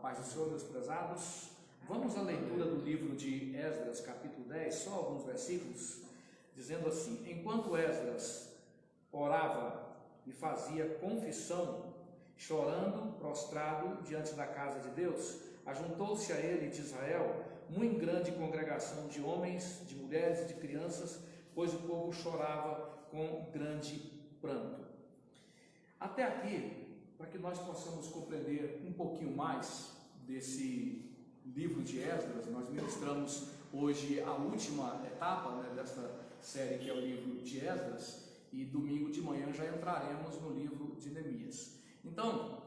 Paz do Senhor, meus prezados. Vamos à leitura do livro de Esdras, capítulo 10, só alguns versículos, dizendo assim: enquanto Esdras orava e fazia confissão, chorando, prostrado diante da casa de Deus, ajuntou-se a ele de Israel muito grande congregação de homens, de mulheres e de crianças, pois o povo chorava com grande pranto. Até aqui, para que nós possamos compreender um pouquinho mais desse livro de Esdras, nós ministramos hoje a última etapa desta série, que é o livro de Esdras, e domingo de manhã já entraremos no livro de Neemias. Então,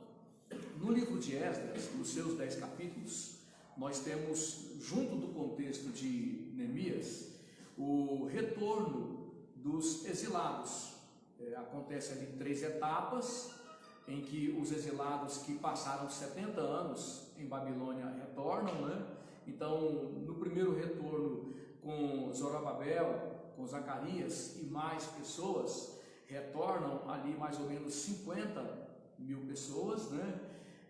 no livro de Esdras, nos seus 10 capítulos, nós temos, junto do contexto de Neemias, o retorno dos exilados. Acontece ali 3 etapas, em que os exilados que passaram 70 anos em Babilônia retornam, Então, no primeiro retorno com Zorobabel, com Zacarias e mais pessoas, retornam ali mais ou menos 50 mil pessoas,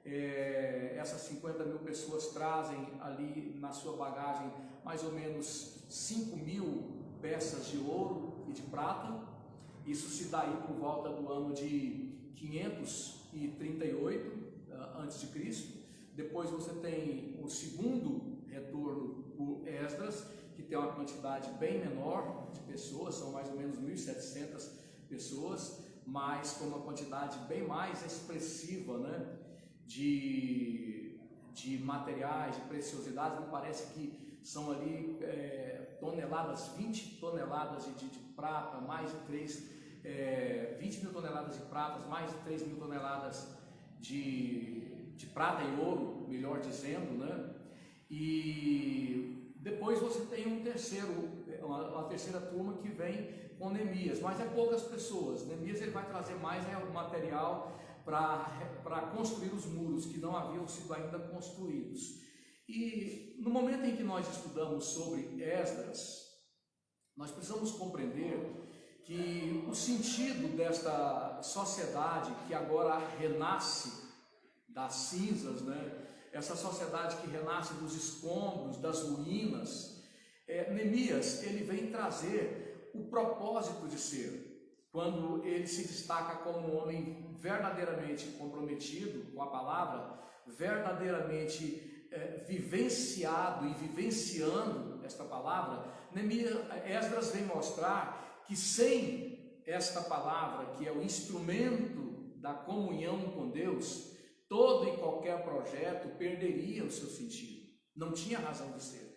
Essas 50 mil pessoas trazem ali na sua bagagem mais ou menos 5 mil peças de ouro e de prata. Isso se dá aí por volta do ano de 538 a.C. Depois você tem o segundo retorno por Esdras, que tem uma quantidade bem menor de pessoas, são mais ou menos 1.700 pessoas, mas com uma quantidade bem mais expressiva, de materiais, de preciosidades. Me parece que são ali toneladas, 20 toneladas de prata, mais de 20 mil toneladas de prata, mais de 3 mil toneladas de prata e ouro, melhor dizendo, E depois você tem uma terceira turma que vem com Neemias, mas é poucas pessoas. Neemias ele vai trazer mais o material para construir os muros que não haviam sido ainda construídos. E no momento em que nós estudamos sobre Esdras, nós precisamos compreender que o sentido desta sociedade que agora renasce das cinzas, Essa sociedade que renasce dos escombros, das ruínas, Neemias ele vem trazer o propósito de ser, quando ele se destaca como um homem verdadeiramente comprometido com a palavra, verdadeiramente vivenciado e vivenciando esta palavra. Esdras vem mostrar que sem esta palavra, que é o instrumento da comunhão com Deus, todo e qualquer projeto perderia o seu sentido, não tinha razão de ser.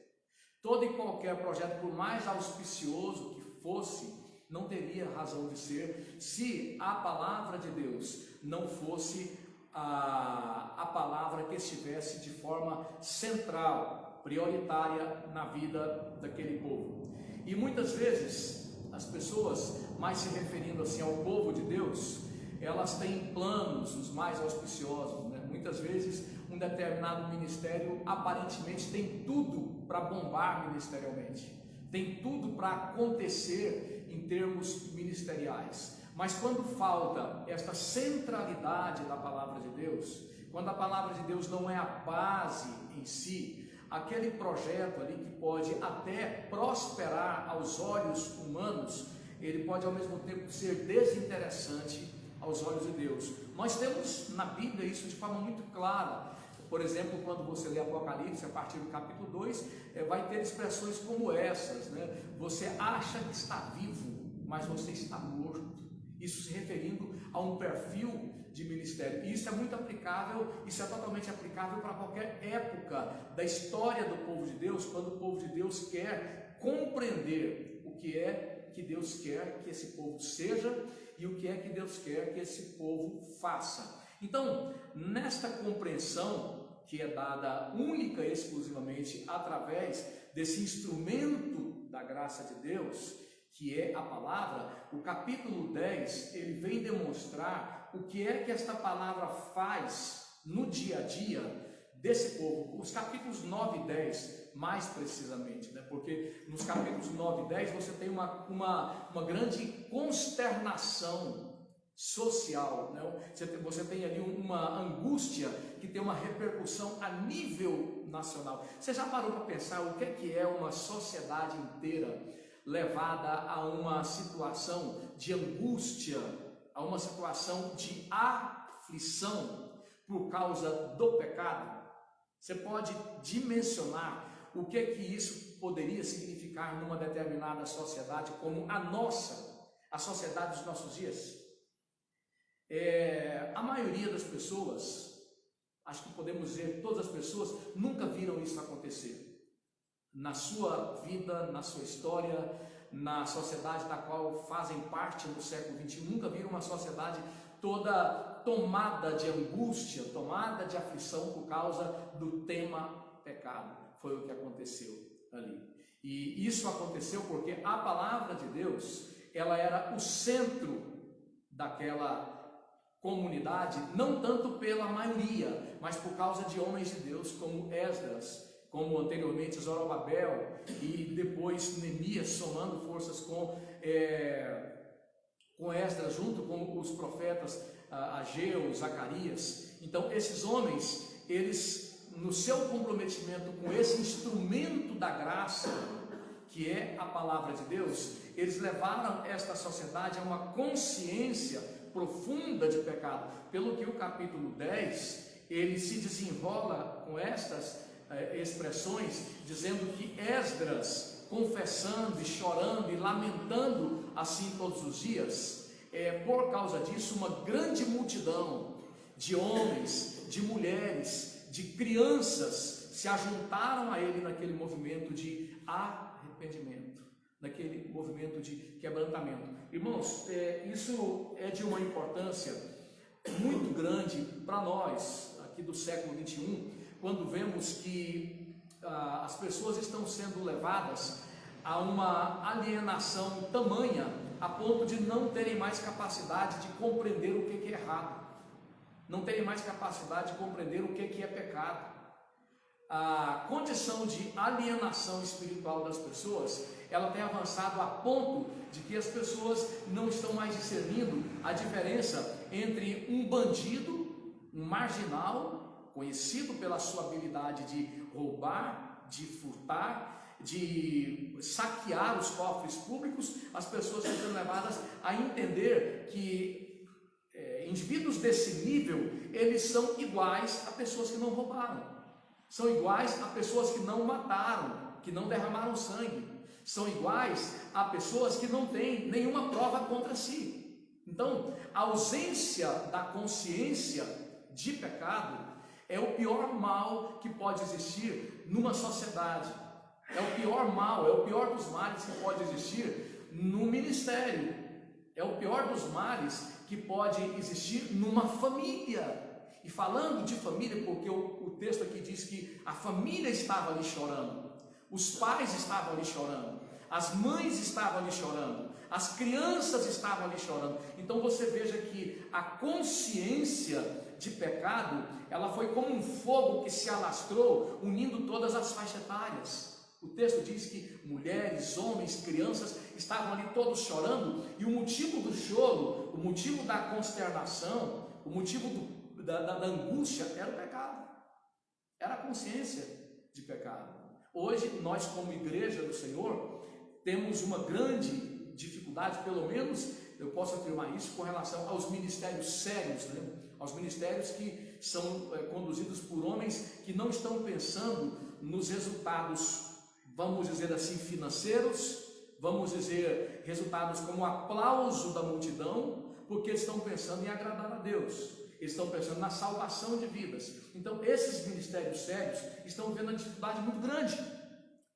Todo e qualquer projeto, por mais auspicioso que fosse, não teria razão de ser se a palavra de Deus não fosse a palavra que estivesse de forma central, prioritária na vida daquele povo. E muitas vezes as pessoas, mais se referindo assim ao povo de Deus, elas têm planos os mais auspiciosos, Muitas vezes um determinado ministério aparentemente tem tudo para bombar ministerialmente, tem tudo para acontecer em termos ministeriais, mas quando falta esta centralidade da palavra de Deus, quando a palavra de Deus não é a base em si, aquele projeto ali que pode até prosperar aos olhos humanos, ele pode ao mesmo tempo ser desinteressante aos olhos de Deus. Nós temos na Bíblia isso de forma muito clara. Por exemplo, quando você lê Apocalipse, a partir do capítulo 2, vai ter expressões como essas, Você acha que está vivo, mas você está morto. Isso se referindo a um perfil de ministério. E isso é muito aplicável, isso é totalmente aplicável para qualquer época da história do povo de Deus, quando o povo de Deus quer compreender o que é que Deus quer que esse povo seja e o que é que Deus quer que esse povo faça. Então, nesta compreensão que é dada única e exclusivamente através desse instrumento da graça de Deus, que é a palavra, o capítulo 10, ele vem demonstrar o que é que esta palavra faz no dia a dia desse povo. Os capítulos 9 e 10, mais precisamente, porque nos capítulos 9 e 10 você tem uma grande consternação social, né? Você tem ali uma angústia que tem uma repercussão a nível nacional. Você já parou para pensar o que é uma sociedade inteira levada a uma situação de angústia, a uma situação de aflição por causa do pecado? Você pode dimensionar o que isso poderia significar numa determinada sociedade como a sociedade dos nossos dias? A maioria das pessoas, acho que podemos dizer todas as pessoas, nunca viram isso acontecer na sua vida, na sua história, na sociedade da qual fazem parte no século XXI. Nunca viram uma sociedade toda tomada de angústia, tomada de aflição por causa do tema pecado. Foi o que aconteceu ali. E isso aconteceu porque a palavra de Deus, ela era o centro daquela comunidade, não tanto pela maioria, mas por causa de homens de Deus como Esdras, como anteriormente Zorobabel e depois Neemias, somando forças com Esdras, junto com os profetas Ageu, Zacarias. Então esses homens, eles, no seu comprometimento com esse instrumento da graça, que é a palavra de Deus, eles levaram esta sociedade a uma consciência profunda de pecado, pelo que o capítulo 10, ele se desenrola com estas expressões, dizendo que Esdras, confessando e chorando e lamentando assim todos os dias, por causa disso, uma grande multidão de homens, de mulheres, de crianças se ajuntaram a ele naquele movimento de arrependimento, naquele movimento de quebrantamento. Irmãos, isso é de uma importância muito grande para nós, aqui do século XXI, quando vemos que as pessoas estão sendo levadas a uma alienação tamanha, a ponto de não terem mais capacidade de compreender o que é errado, não terem mais capacidade de compreender o que é pecado. A condição de alienação espiritual das pessoas, ela tem avançado a ponto de que as pessoas não estão mais discernindo a diferença entre um bandido, um marginal, conhecido pela sua habilidade de roubar, de furtar, de saquear os cofres públicos. As pessoas estão sendo levadas a entender que indivíduos desse nível, eles são iguais a pessoas que não roubaram. São iguais a pessoas que não mataram, que não derramaram sangue. São iguais a pessoas que não têm nenhuma prova contra si. Então, a ausência da consciência de pecado é o pior mal que pode existir numa sociedade. É o pior mal, é o pior dos males que pode existir no ministério. É o pior dos males que pode existir numa família. E falando de família, porque o texto aqui diz que a família estava ali chorando, os pais estavam ali chorando, as mães estavam ali chorando, as crianças estavam ali chorando. Então você veja que a consciência de pecado, ela foi como um fogo que se alastrou, unindo todas as faixas etárias. O texto diz que mulheres, homens, crianças estavam ali todos chorando, e o motivo do choro, o motivo da consternação, o motivo da angústia era o pecado, era a consciência de pecado. Hoje nós, como igreja do Senhor, temos uma grande dificuldade, pelo menos eu posso afirmar isso, com relação aos ministérios sérios, né? Aos ministérios que são conduzidos por homens que não estão pensando nos resultados, vamos dizer assim, financeiros, vamos dizer, resultados como o aplauso da multidão, porque estão pensando em agradar a Deus. Eles estão pensando na salvação de vidas. Então esses ministérios sérios estão vendo uma dificuldade muito grande.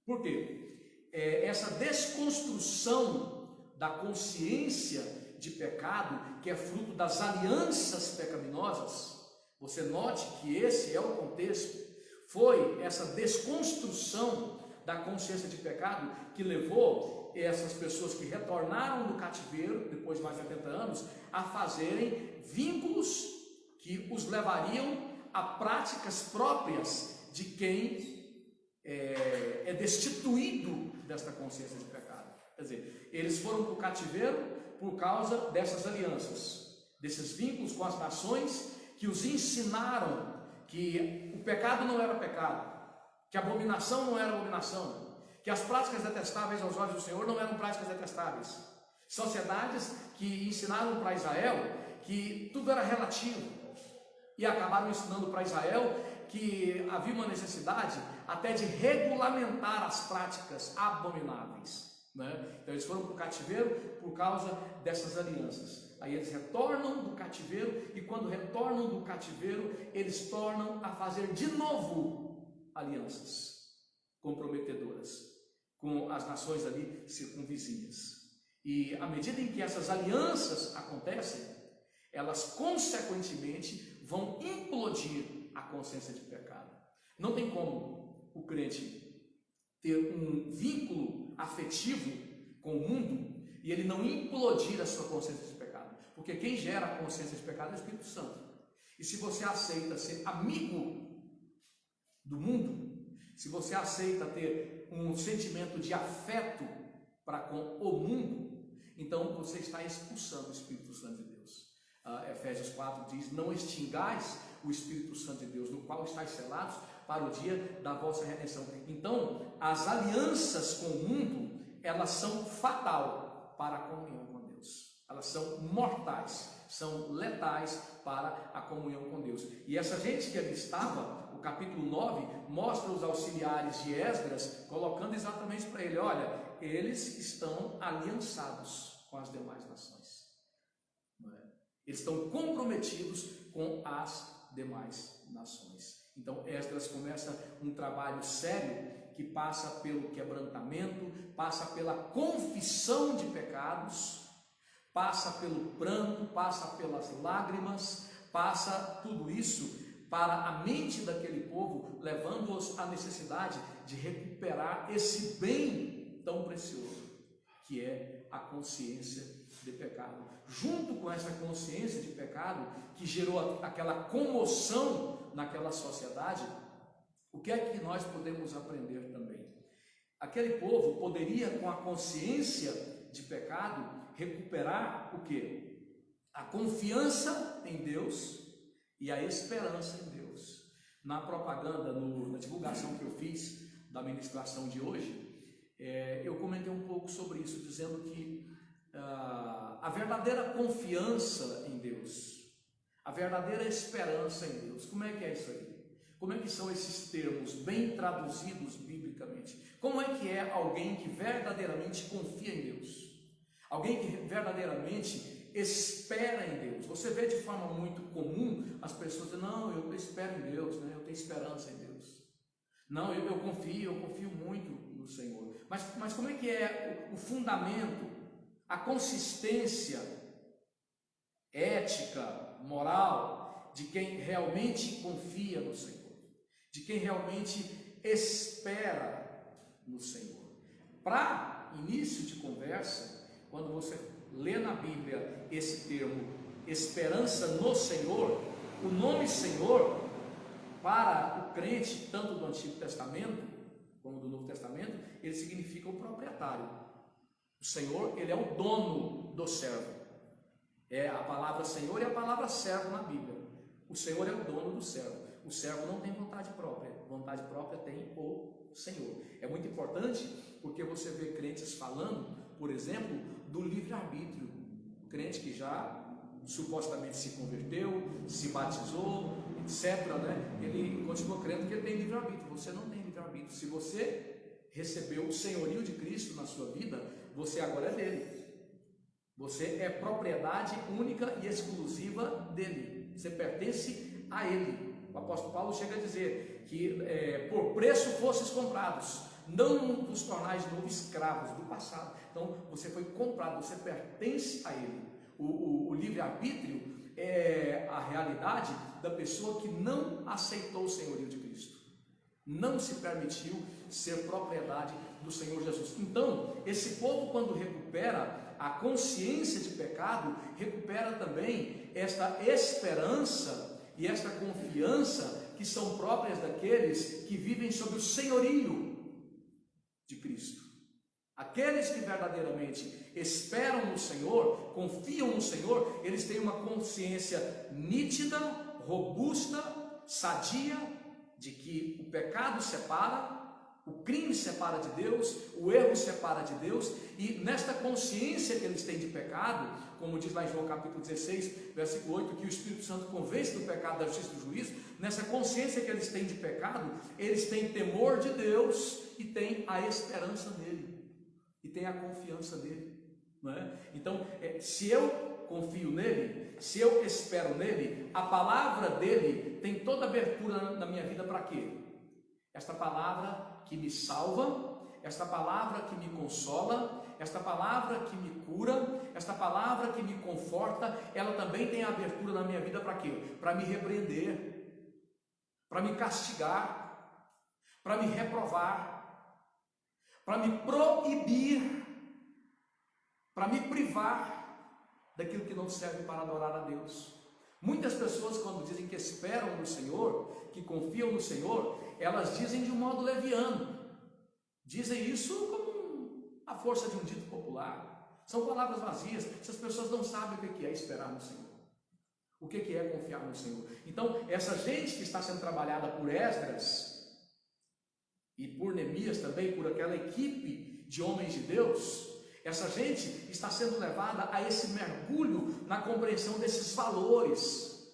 Por quê? Essa desconstrução da consciência de pecado, que é fruto das alianças pecaminosas, você note que esse é o contexto, foi essa desconstrução da consciência de pecado que levou essas pessoas que retornaram do cativeiro, depois de mais de 80 anos, a fazerem vínculos que os levariam a práticas próprias de quem é destituído desta consciência de pecado. Quer dizer, eles foram para o cativeiro por causa dessas alianças. desses vínculos com as nações que os ensinaram que o pecado não era pecado, que a abominação não era abominação, que as práticas detestáveis aos olhos do Senhor não eram práticas detestáveis. Sociedades que ensinaram para Israel que tudo era relativo e acabaram ensinando para Israel que havia uma necessidade até de regulamentar as práticas abomináveis, né? Então eles foram para o cativeiro por causa dessas alianças. Aí eles retornam do cativeiro, e quando retornam do cativeiro, eles tornam a fazer de novo alianças comprometedoras com as nações ali circunvizinhas. E à medida em que essas alianças acontecem, elas consequentemente vão implodir a consciência de pecado. Não tem como o crente ter um vínculo afetivo com o mundo e ele não implodir a sua consciência de pecado, porque quem gera a consciência de pecado é o Espírito Santo. E se você aceita ser amigo do mundo, se você aceita ter um sentimento de afeto para com o mundo, então você está expulsando o Espírito Santo de Deus. Efésios 4 diz: não extingais o Espírito Santo de Deus, no qual estáis selados para o dia da vossa redenção. Então, as alianças com o mundo, elas são fatal para a comunhão com Deus. Elas são mortais, são letais para a comunhão com Deus. E essa gente que ali estava, o capítulo 9, mostra os auxiliares de Esdras, colocando exatamente para ele: olha, eles estão aliançados com as demais nações. Eles estão comprometidos com as demais nações. Então Esdras começa um trabalho sério que passa pelo quebrantamento, passa pela confissão de pecados, passa pelo pranto, passa pelas lágrimas, passa tudo isso para a mente daquele povo, levando-os à necessidade de recuperar esse bem tão precioso, que é a consciência de pecado. Junto com essa consciência de pecado, que gerou aquela comoção naquela sociedade, o que é que nós podemos aprender também? Aquele povo poderia, com a consciência de pecado, recuperar o quê? A confiança em Deus e a esperança em Deus. Na propaganda, na divulgação que eu fiz da ministração de hoje, eu comentei um pouco sobre isso, dizendo que a verdadeira confiança em Deus, a verdadeira esperança em Deus, como é que é isso aí? Como é que são esses termos bem traduzidos biblicamente? Como é que é alguém que verdadeiramente confia em Deus? Alguém que verdadeiramente espera em Deus. Você vê de forma muito comum as pessoas dizendo: não, eu espero em Deus, né? Eu tenho esperança em Deus. Não, eu confio muito no Senhor. Mas como é que é o fundamento, a consistência ética, moral, de quem realmente confia no Senhor, de quem realmente espera no Senhor? Para início de conversa, quando você lê na Bíblia esse termo esperança no Senhor, o nome Senhor, para o crente, tanto do Antigo Testamento como do Novo Testamento, ele significa o proprietário. O Senhor, ele é o dono do servo. A palavra Senhor e a palavra servo na Bíblia. O Senhor é o dono do servo. O servo não tem vontade própria tem o Senhor. É muito importante, porque você vê crentes falando, por exemplo, do livre-arbítrio. O crente que já supostamente se converteu, se batizou, etc., né? Ele continua crendo que ele tem livre-arbítrio. Você não tem livre-arbítrio. Se você recebeu o senhorio de Cristo na sua vida, você agora é dele. Você é propriedade única e exclusiva dele. Você pertence a ele. O apóstolo Paulo chega a dizer que por preço fostes comprados, não vos tornais de novo escravos do passado. Então você foi comprado, você pertence a ele. O livre-arbítrio é a realidade da pessoa que não aceitou o senhorio de Cristo, não se permitiu ser propriedade do Senhor Jesus. Então, esse povo, quando recupera a consciência de pecado, recupera também esta esperança e esta confiança que são próprias daqueles que vivem sob o senhorio de Cristo. Aqueles que verdadeiramente esperam no Senhor, confiam no Senhor, eles têm uma consciência nítida, robusta, sadia, de que o pecado separa, o crime separa de Deus, o erro separa de Deus, e nesta consciência que eles têm de pecado, como diz lá em João capítulo 16, versículo 8, que o Espírito Santo convence do pecado, da justiça e do juízo, nessa consciência que eles têm de pecado, eles têm temor de Deus e têm a esperança nele, e têm a confiança nele, não é? Então, se eu confio nele, se eu espero nele, a palavra dele tem toda abertura na minha vida para quê? Esta palavra que me salva, esta palavra que me consola, esta palavra que me cura, esta palavra que me conforta, ela também tem abertura na minha vida para quê? Para me repreender, para me castigar, para me reprovar, para me proibir, para me privar daquilo que não serve para adorar a Deus. Muitas pessoas, quando dizem que esperam no Senhor, que confiam no Senhor, elas dizem de um modo leviano, dizem isso como a força de um dito popular, são palavras vazias. Essas pessoas não sabem o que é esperar no Senhor, o que é confiar no Senhor. Então, essa gente que está sendo trabalhada por Esdras e por Neemias também, por aquela equipe de homens de Deus, essa gente está sendo levada a esse mergulho na compreensão desses valores,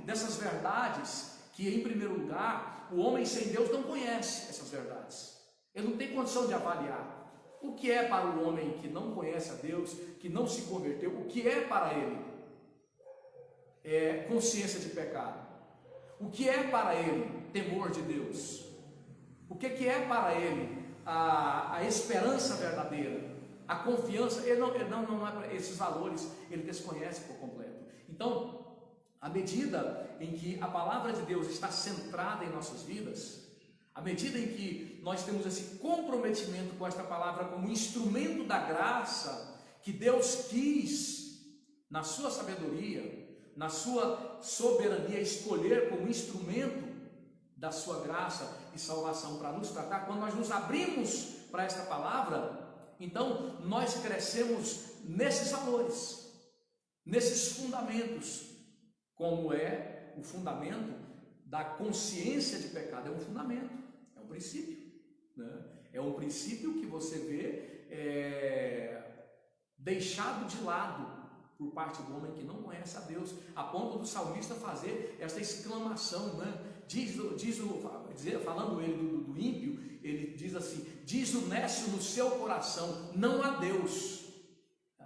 dessas verdades, que em primeiro lugar, o homem sem Deus não conhece essas verdades. Ele não tem condição de avaliar o que é para o homem que não conhece a Deus, que não se converteu, o que é para ele consciência de pecado, o que é para ele temor de Deus, o que é para ele a esperança verdadeira, a confiança. Ele não é para esses valores, ele desconhece por completo. Então, à medida em que a palavra de Deus está centrada em nossas vidas, à medida em que nós temos esse comprometimento com esta palavra como instrumento da graça que Deus quis, na sua sabedoria, na sua soberania, escolher como instrumento da sua graça e salvação para nos tratar, quando nós nos abrimos para esta palavra, então nós crescemos nesses valores, nesses fundamentos, como é o fundamento da consciência de pecado. É um fundamento, é um princípio, né? É um princípio que você vê deixado de lado por parte do homem que não conhece a Deus, a ponto do salmista fazer esta exclamação, né? Falando ele do ímpio, ele diz assim: diz o nécio no seu coração, não há Deus.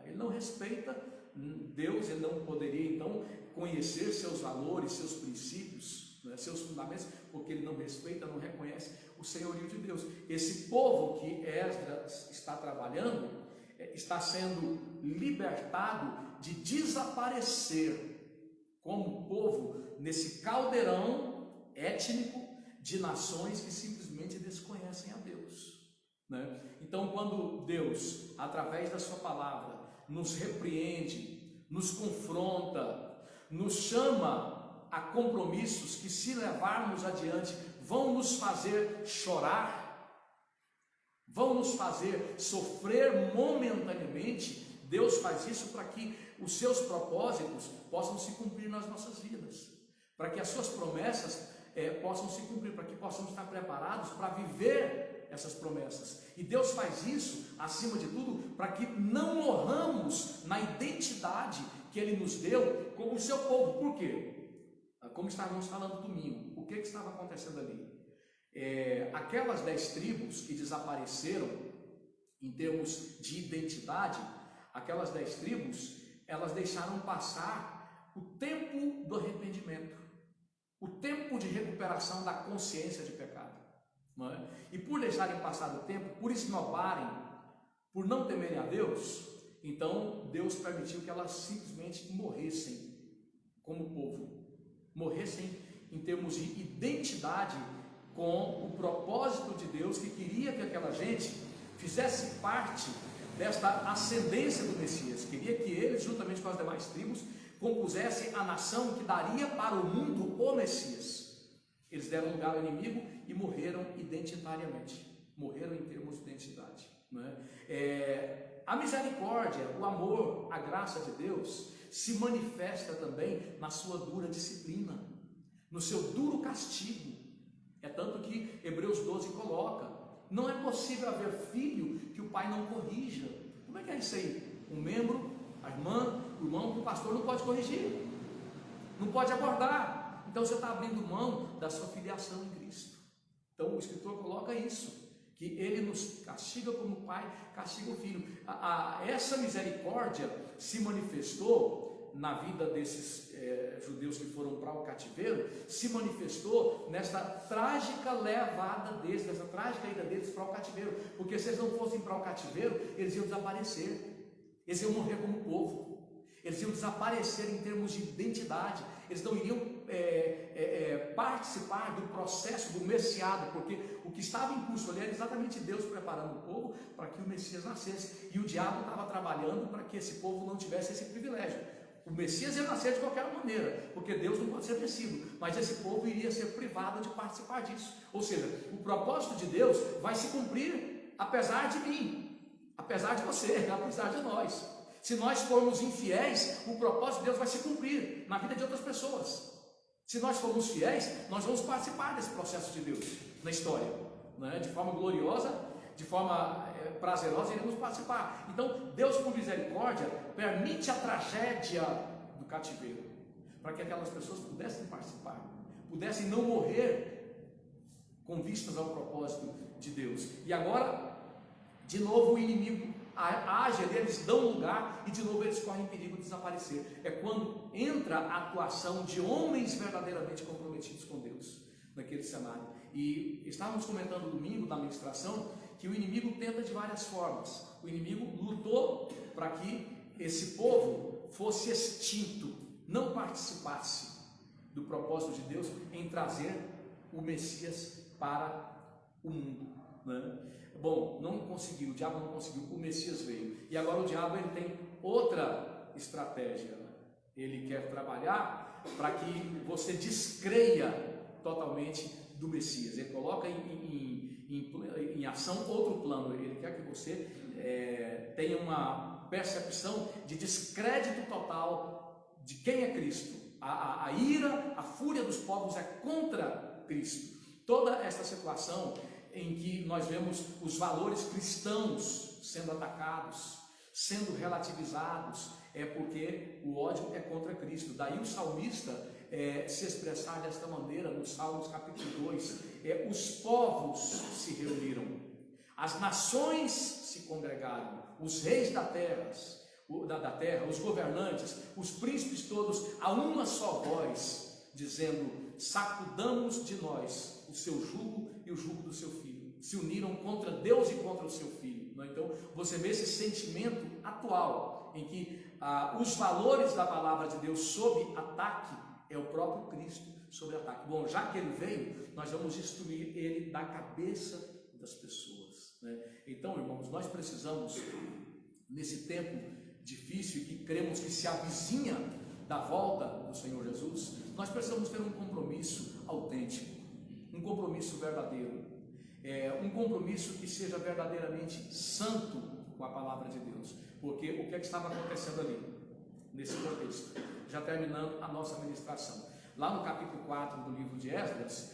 Ele não respeita Deus, ele não poderia então conhecer seus valores, seus princípios, né, seus fundamentos, porque ele não respeita, não reconhece o senhorio de Deus. Esse povo que Esdras está trabalhando está sendo libertado de desaparecer como povo nesse caldeirão étnico de nações que simplesmente desconhecem a Deus, né? Então, quando Deus, através da sua palavra, nos repreende, nos confronta, nos chama a compromissos que, se levarmos adiante, vão nos fazer chorar, vão nos fazer sofrer momentaneamente, Deus faz isso para que os seus propósitos possam se cumprir nas nossas vidas, para que as suas promessas possam se cumprir, para que possamos estar preparados para viver essas promessas. E Deus faz isso, acima de tudo, para que não morramos na identidade que Ele nos deu como o seu povo. Por quê? Como estávamos falando domingo, o que estava acontecendo ali? Aquelas 10 tribos que desapareceram em termos de identidade, aquelas 10 tribos, elas deixaram passar o tempo do arrependimento, o tempo de recuperação da consciência de pecado, não é? E por deixarem passar o tempo, por esnobarem, por não temerem a Deus, então Deus permitiu que elas simplesmente morressem como povo, morressem em termos de identidade com o propósito de Deus, que queria que aquela gente fizesse parte desta ascendência do Messias, queria que eles, juntamente com as demais tribos, compusessem a nação que daria para o mundo o Messias. Eles deram lugar ao inimigo e morreram identitariamente, morreram em termos de identidade. né? A misericórdia, o amor, a graça de Deus se manifesta também na sua dura disciplina, no seu duro castigo. É tanto que Hebreus 12 coloca: não é possível haver filho que o pai não corrija. Como é que é isso aí? Um membro, a irmã, o irmão, o pastor não pode corrigir, não pode abordar. Então você está abrindo mão da sua filiação em Cristo. Então o escritor coloca isso, que ele nos castiga como o pai castiga o filho. Essa misericórdia se manifestou na vida desses judeus que foram para o cativeiro, se manifestou nesta trágica levada deles, nessa trágica ida deles para o cativeiro, porque se eles não fossem para o cativeiro, eles iam desaparecer, eles iam morrer como povo, eles iam desaparecer em termos de identidade, eles não iriam participar do processo do Messiado, porque o que estava em curso ali era exatamente Deus preparando o povo para que o Messias nascesse, e o diabo estava trabalhando para que esse povo não tivesse esse privilégio. O Messias ia nascer de qualquer maneira, porque Deus não pode ser vencido, mas esse povo iria ser privado de participar disso. Ou seja, o propósito de Deus vai se cumprir apesar de mim, apesar de você, apesar de nós. Se nós formos infiéis, o propósito de Deus vai se cumprir na vida de outras pessoas. Se nós formos fiéis, nós vamos participar desse processo de Deus na história, né? De forma gloriosa, de forma prazerosa, iremos participar. Então Deus, por misericórdia, permite a tragédia do cativeiro, para que aquelas pessoas pudessem participar, pudessem não morrer com vistas ao propósito de Deus. E agora, de novo, o inimigo age, eles dão lugar e de novo eles correm perigo de desaparecer. É quando entra a atuação de homens verdadeiramente comprometidos com Deus naquele cenário. E estávamos comentando domingo na ministração que o inimigo tenta de várias formas. O inimigo lutou para que esse povo fosse extinto, não participasse do propósito de Deus em trazer o Messias para o mundo, né? Bom, não conseguiu, o diabo não conseguiu, o Messias veio. E agora o diabo ele tem outra estratégia. Ele quer trabalhar para que você descreia totalmente do Messias. Ele coloca em ação outro plano. Ele quer que você tenha uma percepção de descrédito total de quem é Cristo. A ira, a fúria dos povos é contra Cristo. Toda esta situação em que nós vemos os valores cristãos sendo atacados, sendo relativizados, é porque o ódio é contra Cristo. Daí o salmista se expressar desta maneira no Salmos capítulo 2, os povos se reuniram, as nações se congregaram, os reis da terra, os governantes, os príncipes todos, a uma só voz, dizendo: sacudamos de nós o seu jugo e o jugo do seu filho. Se uniram contra Deus e contra o seu filho. Então você vê esse sentimento atual em que os valores da palavra de Deus sob ataque, é o próprio Cristo sob ataque. Bom, já que ele veio, nós vamos destruir ele da cabeça das pessoas, né? Então, irmãos, nós precisamos, nesse tempo difícil e que cremos que se avizinha da volta do Senhor Jesus, nós precisamos ter um compromisso autêntico, um compromisso verdadeiro, um compromisso que seja verdadeiramente santo com a palavra de Deus. Porque o que é que estava acontecendo ali, nesse contexto? Já terminando a nossa ministração, lá no capítulo 4 do livro de Esdras,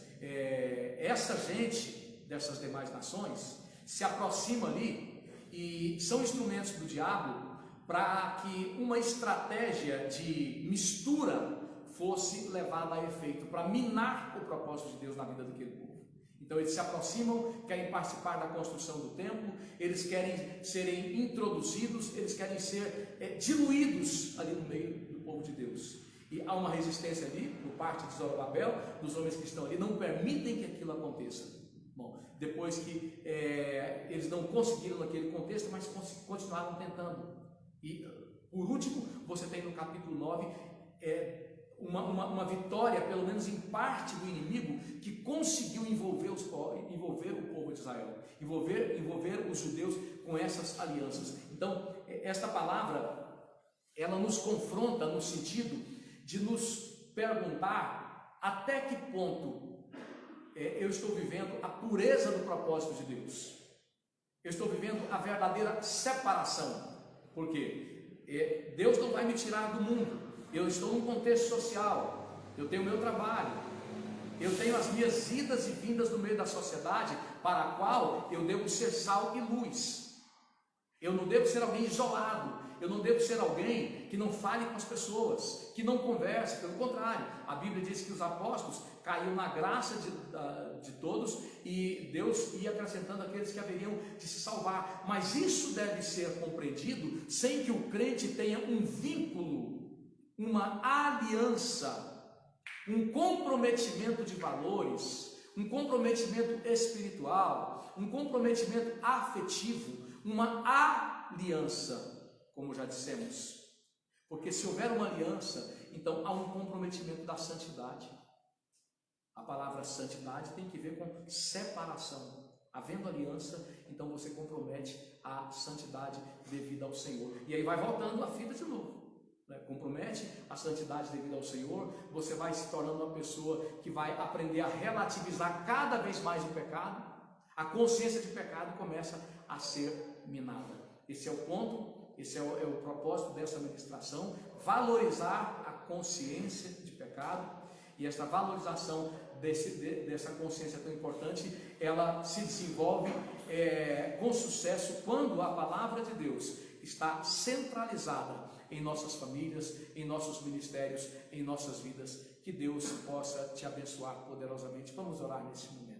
essa gente dessas demais nações se aproxima ali e são instrumentos do diabo para que uma estratégia de mistura fosse levada a efeito, para minar o propósito de Deus na vida daquele povo. Então eles se aproximam, querem participar da construção do templo, eles querem serem introduzidos, eles querem ser diluídos ali no meio do povo de Deus. E há uma resistência ali, por parte de Zorobabel, dos homens que estão ali, não permitem que aquilo aconteça. Bom, depois que eles não conseguiram naquele contexto, mas continuaram tentando. E por último, você tem no capítulo 9, uma vitória, pelo menos em parte, do inimigo, que conseguiu envolver o povo de Israel, envolver os judeus com essas alianças. Então, esta palavra, ela nos confronta no sentido de nos perguntar até que ponto eu estou vivendo a pureza do propósito de Deus. Eu estou vivendo a verdadeira separação. Por quê? Deus não vai me tirar do mundo. Eu estou num contexto social. Eu tenho o meu trabalho. Eu tenho as minhas idas e vindas no meio da sociedade, para a qual eu devo ser sal e luz. Eu não devo ser alguém isolado. Eu não devo ser alguém que não fale com as pessoas, que não converse. Pelo contrário, a Bíblia diz que os apóstolos caíram na graça de todos e Deus ia acrescentando aqueles que haveriam de se salvar. Mas isso deve ser compreendido sem que o crente tenha um vínculo, uma aliança, um comprometimento de valores, um comprometimento espiritual, um comprometimento afetivo, uma aliança, como já dissemos. Porque se houver uma aliança, então há um comprometimento da santidade. A palavra santidade tem que ver com separação. Havendo aliança, então você compromete a santidade devida ao Senhor. E aí vai voltando a fita de novo. Compromete a santidade devida ao Senhor, você vai se tornando uma pessoa que vai aprender a relativizar cada vez mais o pecado. A consciência de pecado começa a ser minada. Esse é o ponto, esse é o propósito dessa ministração: valorizar a consciência de pecado. E essa valorização dessa consciência tão importante, ela se desenvolve com sucesso quando a palavra de Deus está centralizada em nossas famílias, em nossos ministérios, em nossas vidas. Que Deus possa te abençoar poderosamente. Vamos orar nesse momento.